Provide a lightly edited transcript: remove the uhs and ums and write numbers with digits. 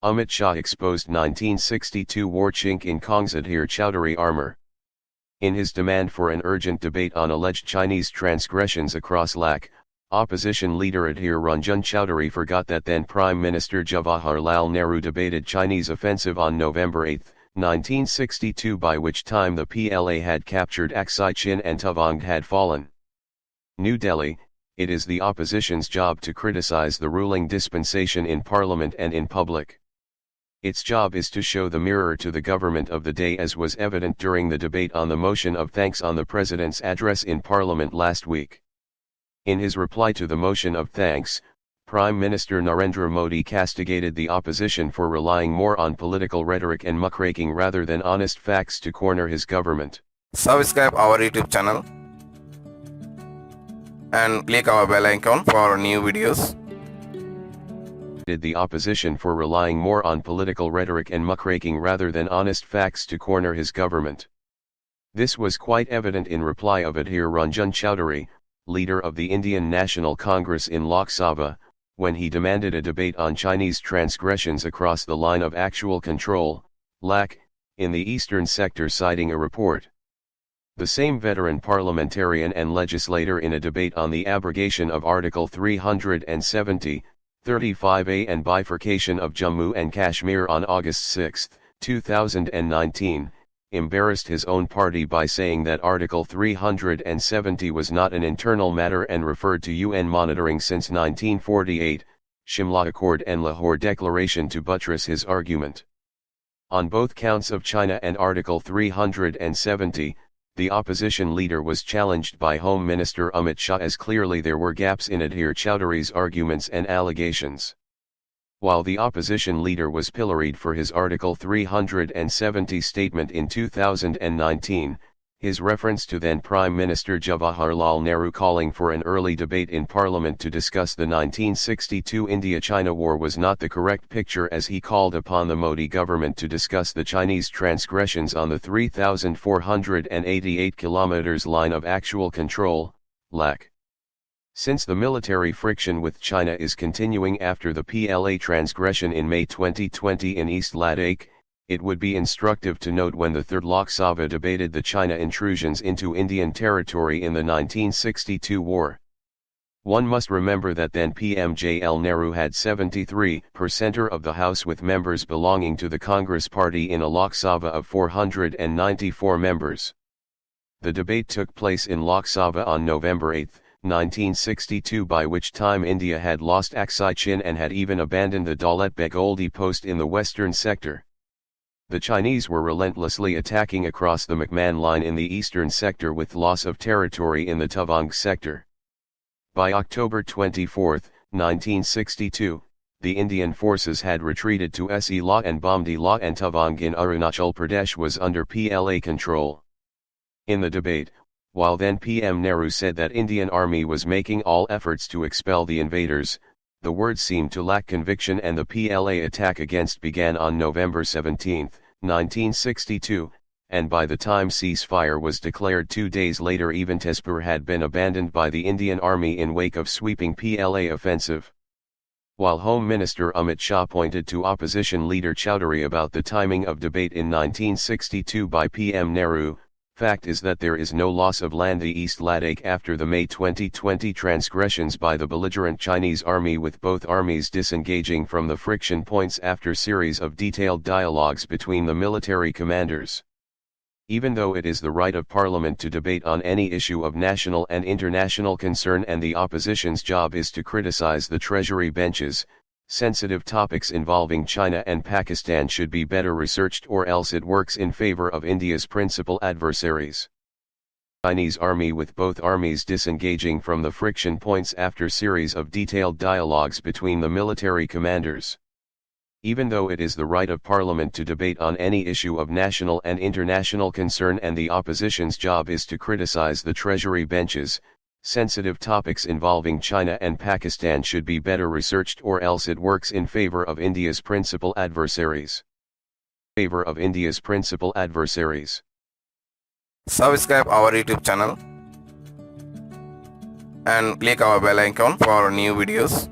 Amit Shah exposed 1962 war chink in Cong's Adhir Chowdhury armor. In his demand for an urgent debate on alleged Chinese transgressions across LAC, opposition leader Adhir Chowdhury forgot that then Prime Minister Jawaharlal Nehru debated Chinese offensive on November 8, 1962, by which time the PLA had captured Aksai Chin and Tawang had fallen. New Delhi, it is the opposition's job to criticize the ruling dispensation in parliament and in public. Its job is to show the mirror to the government of the day, as was evident during the debate on the motion of thanks on the President's address in Parliament last week. In his reply to the motion of thanks, Prime Minister Narendra Modi castigated the opposition for relying more on political rhetoric and muckraking rather than honest facts to corner his government. Subscribe our YouTube channel and click our bell icon for new videos. The opposition for relying more on political rhetoric and muckraking rather than honest facts to corner his government. This was quite evident in reply of Adhir Chowdhury, leader of the Indian National Congress in Lok Sabha, when he demanded a debate on Chinese transgressions across the line of actual control, LAC, in the eastern sector, citing a report. The same veteran parliamentarian and legislator, in a debate on the abrogation of Article 370, 35A and bifurcation of Jammu and Kashmir on August 6, 2019, embarrassed his own party by saying that Article 370 was not an internal matter and referred to UN monitoring since 1948, Shimla Accord and Lahore Declaration to buttress his argument. On both counts of China and Article 370, the opposition leader was challenged by Home Minister Amit Shah, as clearly there were gaps in Adhir Chowdhury's arguments and allegations. While the opposition leader was pilloried for his Article 370 statement in 2019, his reference to then Prime Minister Jawaharlal Nehru calling for an early debate in Parliament to discuss the 1962 India-China war was not the correct picture, as he called upon the Modi government to discuss the Chinese transgressions on the 3,488 km line of actual control, LAC. Since the military friction with China is continuing after the PLA transgression in May 2020 in East Ladakh, it would be instructive to note when the Third Lok Sabha debated the China intrusions into Indian territory in the 1962 war. One must remember that then PM J.L. Nehru had 73% of the House, with members belonging to the Congress party in a Lok Sabha of 494 members. The debate took place in Lok Sabha on November 8, 1962, by which time India had lost Aksai Chin and had even abandoned the Daulat Beg Oldi post in the western sector. The Chinese were relentlessly attacking across the McMahon line in the eastern sector, with loss of territory in the Tawang sector. By October 24, 1962, the Indian forces had retreated to Se La and Bomdi La, and Tawang in Arunachal Pradesh was under PLA control. In the debate, while then PM Nehru said that Indian Army was making all efforts to expel the invaders, the words seemed to lack conviction, and the PLA attack against began on November 17, 1962, and by the time ceasefire was declared 2 days later, even Tezpur had been abandoned by the Indian Army in wake of sweeping PLA offensive. While Home Minister Amit Shah pointed to opposition leader Chowdhury about the timing of debate in 1962 by PM Nehru, fact is that there is no loss of land the East Ladakh after the May 2020 transgressions by the belligerent Chinese army, with both armies disengaging from the friction points after series of detailed dialogues between the military commanders. Even though it is the right of Parliament to debate on any issue of national and international concern, and the opposition's job is to criticize the Treasury benches, sensitive topics involving China and Pakistan should be better researched, or else it works in favor of India's principal adversaries. Chinese army, with both armies disengaging from the friction points after series of detailed dialogues between the military commanders. Even though it is the right of Parliament to debate on any issue of national and international concern, and the opposition's job is to criticize the Treasury benches, sensitive topics involving China and Pakistan should be better researched, or else it works in favor of India's principal adversaries. Subscribe our YouTube channel and click our bell icon for new videos.